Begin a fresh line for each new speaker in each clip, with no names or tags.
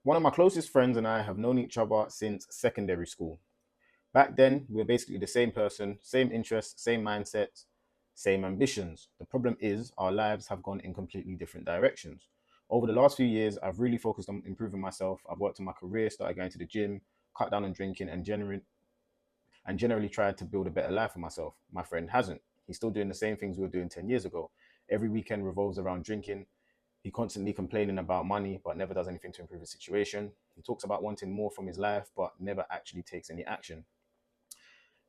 one of my closest friends and I have known each other since secondary school. Back then, we were basically the same person, same interests, same mindsets, same ambitions. The problem is our lives have gone in completely different directions. Over the last few years, I've really focused on improving myself. I've worked on my career, started going to the gym, cut down on drinking, and generally tried to build a better life for myself. My friend hasn't. He's still doing the same things we were doing 10 years ago. Every weekend revolves around drinking. He constantly complaining about money, but never does anything to improve his situation. He talks about wanting more from his life, but never actually takes any action.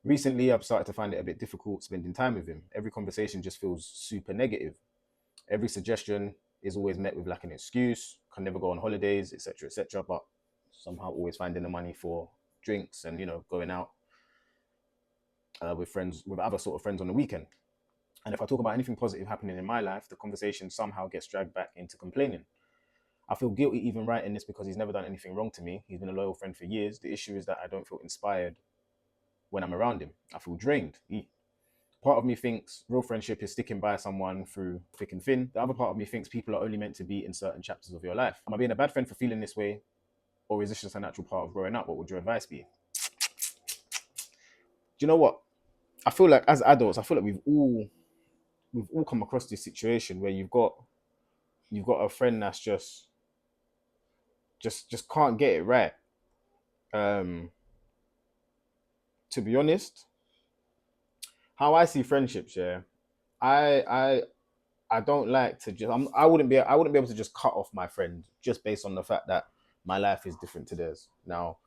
Recently, I've started to find it a bit difficult spending time with him. Every conversation just feels super negative. Every suggestion is always met with like an excuse, can never go on holidays, etc., etc. But somehow always finding the money for drinks and going out with friends, with other sort of friends on the weekend. And if I talk about anything positive happening in my life, the conversation somehow gets dragged back into complaining. I feel guilty even writing this because he's never done anything wrong to me. He's been a loyal friend for years. The issue is that I don't feel inspired when I'm around him. I feel drained. Part of me thinks real friendship is sticking by someone through thick and thin. The other part of me thinks people are only meant to be in certain chapters of your life. Am I being a bad friend for feeling this way? Or is this just a natural part of growing up? What would your advice be? Do you know what? I feel like as adults, I feel like we've all come across this situation where you've got a friend that's just can't get it right. Um, to be honest, how I see friendships, yeah, I I I don't like to just I wouldn't be able to just cut off my friend just based on the fact that my life is different to theirs. Now,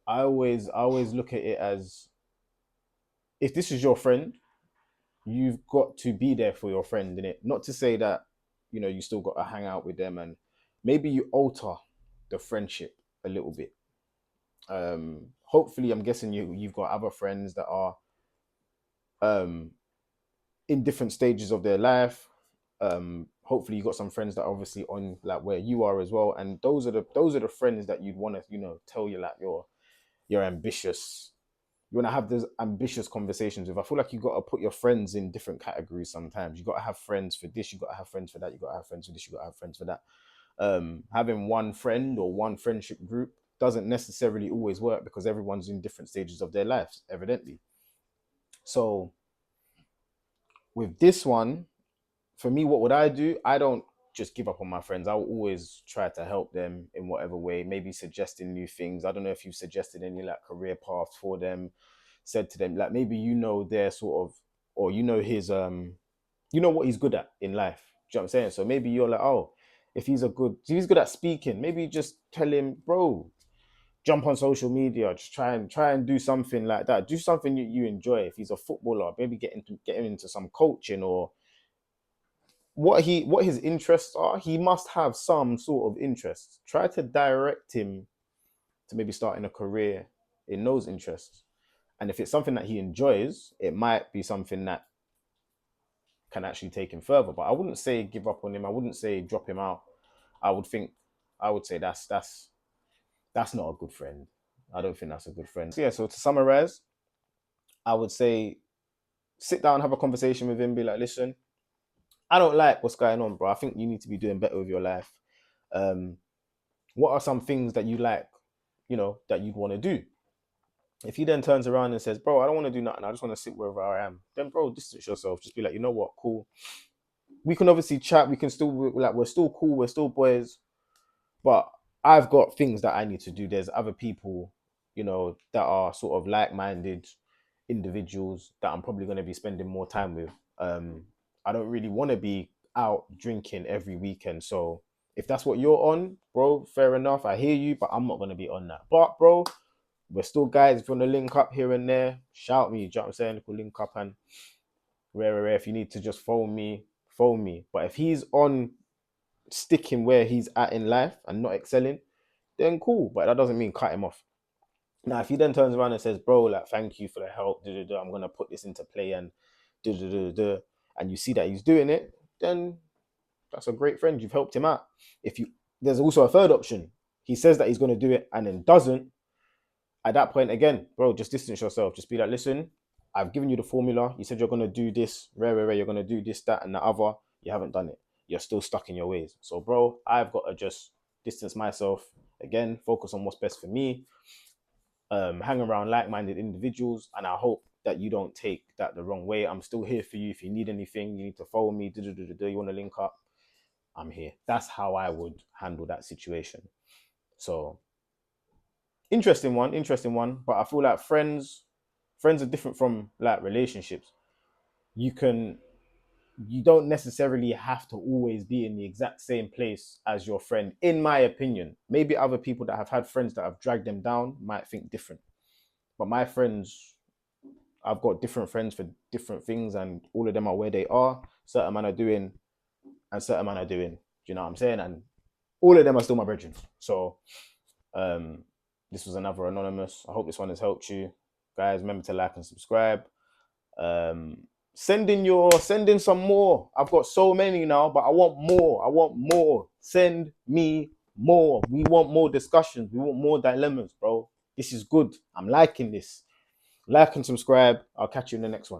I always look at it as if this is your friend, you've got to be there for your friend, innit? Not to say that, you still got to hang out with them and maybe you alter the friendship a little bit. Hopefully I'm guessing you've got other friends that are um in different stages of their life. Hopefully you got some friends that are obviously on like where you are as well. And those are the friends that you'd want to, tell you like you're ambitious. You want to have those ambitious conversations with. I feel like you got to put your friends in different categories sometimes. You got to have friends for this, you got to have friends for that, you got to have friends for this, you got to have friends for that. Having one friend or one friendship group doesn't necessarily always work because everyone's in different stages of their lives, evidently. So with this one, for me, what would I do? I don't just give up on my friends. I will always try to help them in whatever way, maybe suggesting new things. I don't know if you've suggested any like career paths for them, said to them, like maybe their sort of, or you know what he's good at in life. Do you know what I'm saying? So maybe you're like, oh, if he's good at speaking, maybe just tell him, bro, jump on social media, just try and do something like that. Do something you enjoy. If he's a footballer, maybe get him into some coaching or what his interests are. He must have some sort of interests. Try to direct him to maybe starting a career in those interests. And if it's something that he enjoys, it might be something that can actually take him further. But I wouldn't say give up on him. I wouldn't say drop him out. I would think I would say that's not a good friend. I don't think that's a good friend. So yeah, so to summarize, I would say sit down, have a conversation with him, be like, listen, I don't like what's going on, bro. I think you need to be doing better with your life. Um, what are some things that you like, that you'd want to do? If he then turns around and says, bro, I don't want to do nothing, I just want to sit wherever I am, then bro, distance yourself. Just be like, you know what, cool. We can obviously chat, we can still like we're still cool, we're still boys, but I've got things that I need to do. There's other people, that are sort of like-minded individuals that I'm probably going to be spending more time with. I don't really want to be out drinking every weekend. So if that's what you're on, bro, fair enough. I hear you, but I'm not going to be on that. But bro, we're still guys. If you want to link up here and there, shout me. Do you know what I'm saying? We'll link up and rare. If you need to just phone me, phone me. But if he's on sticking where he's at in life and not excelling, then cool. But that doesn't mean cut him off. Now, if he then turns around and says, bro, like, thank you for the help, I'm going to put this into play and and you see that he's doing it, then that's a great friend. You've helped him out. If you, There's also a third option. He says that he's going to do it and then doesn't. At that point, again, bro, just distance yourself. Just be like, listen, I've given you the formula. You said you're going to do this, rare, you're going to do this, that, and the other. You haven't done it. You're still stuck in your ways. So, bro, I've got to just distance myself. Again, focus on what's best for me. Hang around like-minded individuals, and I hope that you don't take that the wrong way. I'm still here for you. If you need anything, you need to follow me. You want to link up, I'm here. That's how I would handle that situation. So interesting one. But I feel like friends are different from like relationships. You don't necessarily have to always be in the exact same place as your friend, in my opinion. Maybe other people that have had friends that have dragged them down might think different. But my friends, I've got different friends for different things, and all of them are where they are. Certain man are doing, and certain man are doing. Do you know what I'm saying? And all of them are still my brethren. So this was another anonymous. I hope this one has helped you. Guys, remember to like and subscribe. Send in some more. I've got so many now, but I want more. Send me more. We want more discussions. We want more dilemmas, bro. This is good. I'm liking this. Like and subscribe. I'll catch you in the next one.